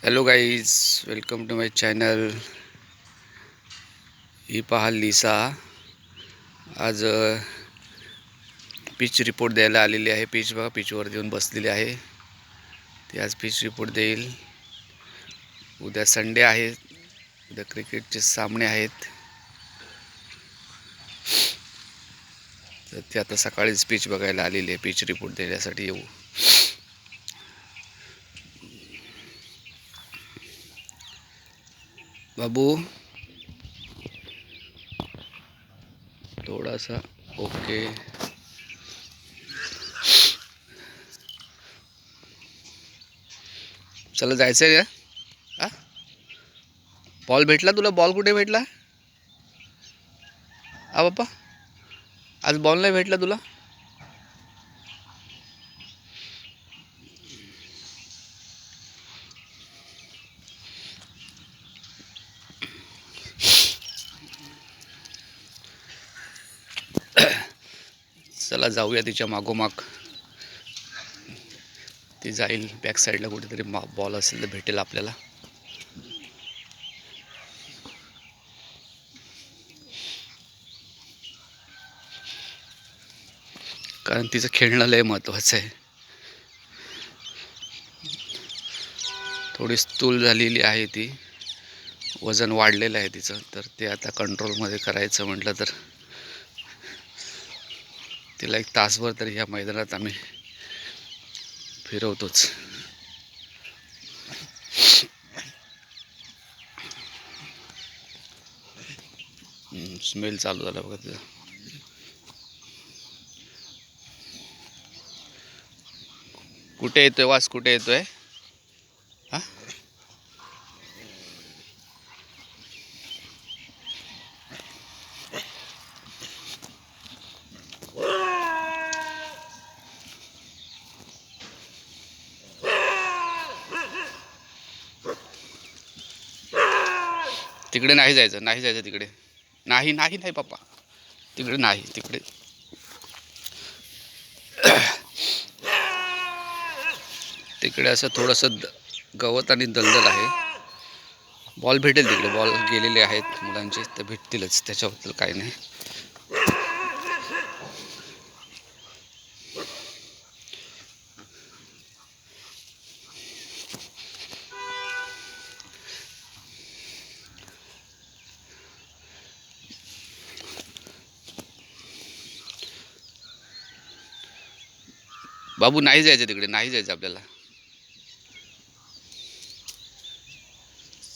Hello guys, welcome to my channel. ही पहा लिसा आज पिच रिपोर्ट द्यायला आलेली आहे. पिच बघा, पिचवर येऊन बसलेली आहे. ती आज पिच रिपोर्ट देईल. उद्या संडे आहे, उद्या क्रिकेटचे सामने आहेत. तर ती आता सकाळीच पिच बघायला आलेली आहे, पिच रिपोर्ट देण्यासाठी. येऊ बाबू, थोडासा ओके. चला जायचं आहे का? बॉल भेटला तुला? बॉल कुठे भेटला? बाप्पा, आज बॉल नाही भेटला तुला? चला जाऊया तिच्या मागोमाग. ती जाईल बॅक साईडला कुठेतरी. बॉल असेल तर भेटेल आपल्याला. कारण तिचं खेळणं लय महत्त्वाचं आहे. थोडी स्थूल झालेली आहे ती, वजन वाढलेलं आहे तिचं. तर ते आता कंट्रोलमध्ये करायचं म्हटलं तर तिला एक तासभर तरी ह्या मैदानात आम्ही फिरवतोच. स्मेल चालू झाला बघा तिचा. कुठे येतोय वास? कुठे येतोय? हा, तिकडे नाही जायचं, नाही जायचं तिकडे. नाही नाही नाही पप्पा, तिकडे नाही. तिकडे तिकडे असं थोडंसं गवत आणि दलदल आहे. बॉल भेटेल तिकडे. बॉल गेलेले आहेत मुलांचे, तर भेटतीलच, त्याच्याबद्दल काही नाही. बाबू, नाही जायचं तिकडे, नाही जायचं आपल्याला.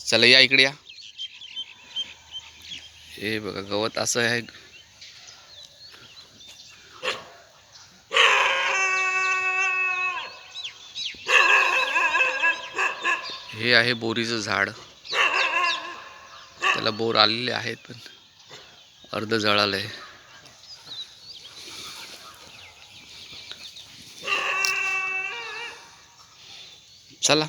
चला या इकडे या. हे बघा, गवत असं आहे. हे आहे बोरीचं झाड. त्याला बोर आलेले आहेत, पण अर्ध जळालंय. चला.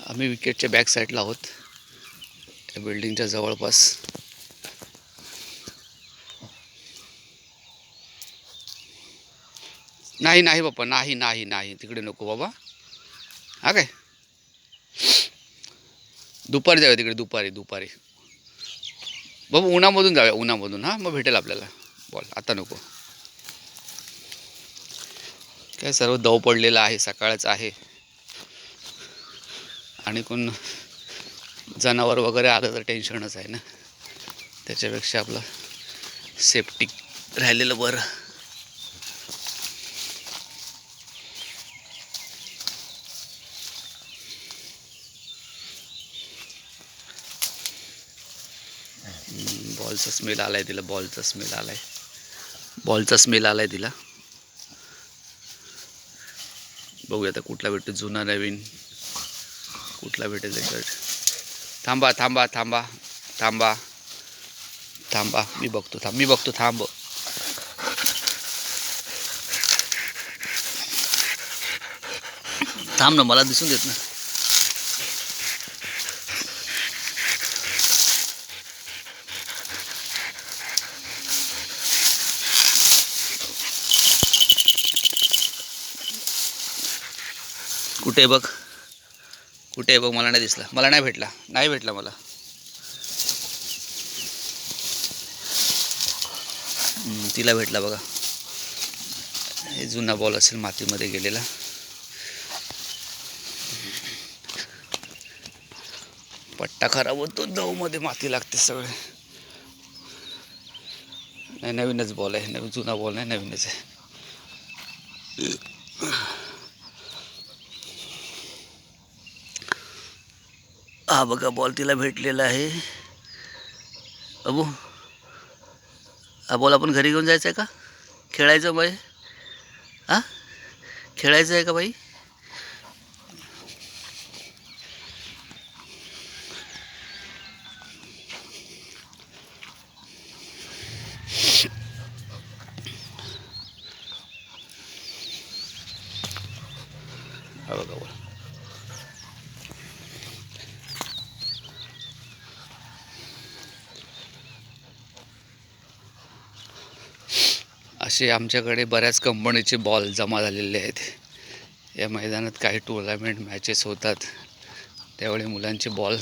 आम्ही विकेटच्या बॅक साईडला आहोत, त्या बिल्डिंगच्या जवळपास. नाही नाही बाप्पा, नाही नाही नाही, तिकडे नको बाबा. हा काय, दुपारी जाऊया तिकडे. दुपारी दुपारी बाबा, उन्हामधून जाऊया, उन्हामधून. हां, मग भेटेल आपल्याला बॉल. आता नको. काय सर्व दव पडलेलं आहे, सकाळच आहे. आणि कोण जनावर वगैरे आलं तर टेन्शनच आहे ना. त्याच्यापेक्षा आपलं सेफ्टी राहिलेलं बरं. बॉलचा स्मेल आलाय तिला. बॉलचा स्मेल आलाय. बॉलचा स्मेल आलाय तिला. बघूया आता कुठला भेटतो, जुना नवीन कुठला भेटेल त्याच्यात. थांबा थांबा थांबा थांबा. थांबा मी बघतो थांब. थांब ना, मला दिसून देत ना. कुठे बघ, मला नाही दिसला, मला नाही भेटला मला. तिला भेटला बघा. हे जुना बॉल असेल मातीमध्ये गेलेला. पट्टा खराब होतो, दवमध्ये माती लागते सगळे. नाही, नवीनच बॉल आहे, नवीन जुना बॉल नाही, नवीनच आहे. हा बघा बॉल तिला भेटलेला आहे. अबू, हा बॉल आपण घरी घेऊन जायचं आहे का? खेळायचं बाई? हा, खेळायचं आहे का बाई? हा बघा बॉल. असे आमच्याकडे बऱ्याच कंपनीचे बॉल जमा झालेले आहेत. या मैदानात काही टुर्नामेंट मॅचेस होतात, त्यावेळी मुलांचे बॉल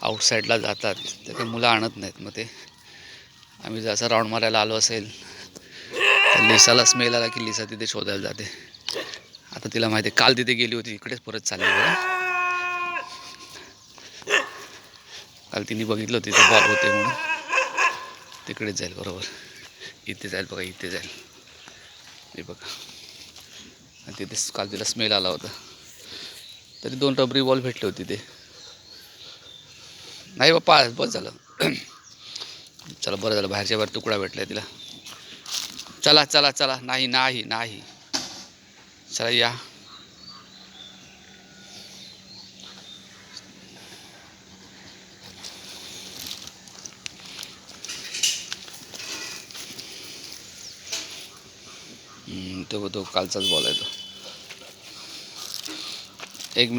आउटसाईडला जातात, तर ते मुलं आणत नाहीत. मग ते आम्ही जसं राऊंड मारायला आलो असेल तर लिसाला स्मेल आला की लिसा तिथे शोधायला जाते. आता तिला माहिती आहे, काल तिथे गेली होती, इकडेच परत चालली बघा. काल तिने बघितलं तिथे बॉल होते म्हणून तिकडेच जाईल. बरोबर इथे जाईल बघा, इथे जाईल. हे बघा, आणि तिथे काल तिला स्मेल आला होता, तरी 2 रबरी बॉल भेटले होते. ते नाही बाप्पा, बस झालं. चला बरं झालं, बाहेरच्या बाहेर तुकडा भेटला तिला. चला चला चला, नाही नाही नाही, चला या. तो कालचाच बॉल आहे तो. एक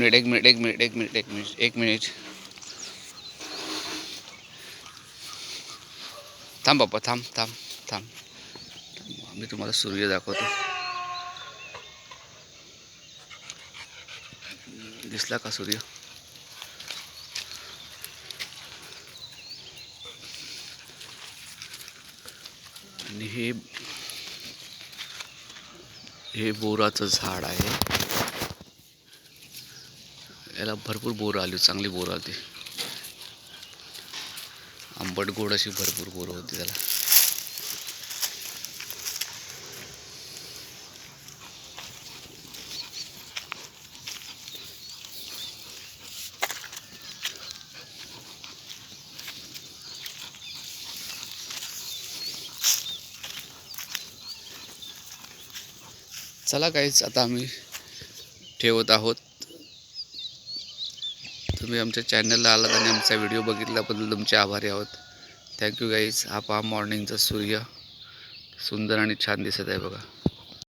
मिनिट. थांब बाप्पा, थांब. मी तुम्हाला सूर्य दाखवतो. दिसला का सूर्य? आणि हे बोराचं झाड आहे. याला भरपूर बोरं आली, चांगली बोरं आली. आंबट गोड अशी भरपूर बोरं होती त्याला. चला काहीच, आता आम्ही ठेवत आहोत. तुम्ही आमच्या चॅनलला आलात आणि आमचा व्हिडिओ बघितल्याबद्दल तुमचे आभारी आहोत. Thank you guys. हा पहा मॉर्निंगचा सूर्य सुंदर आणि छान दिसत आहे बघा.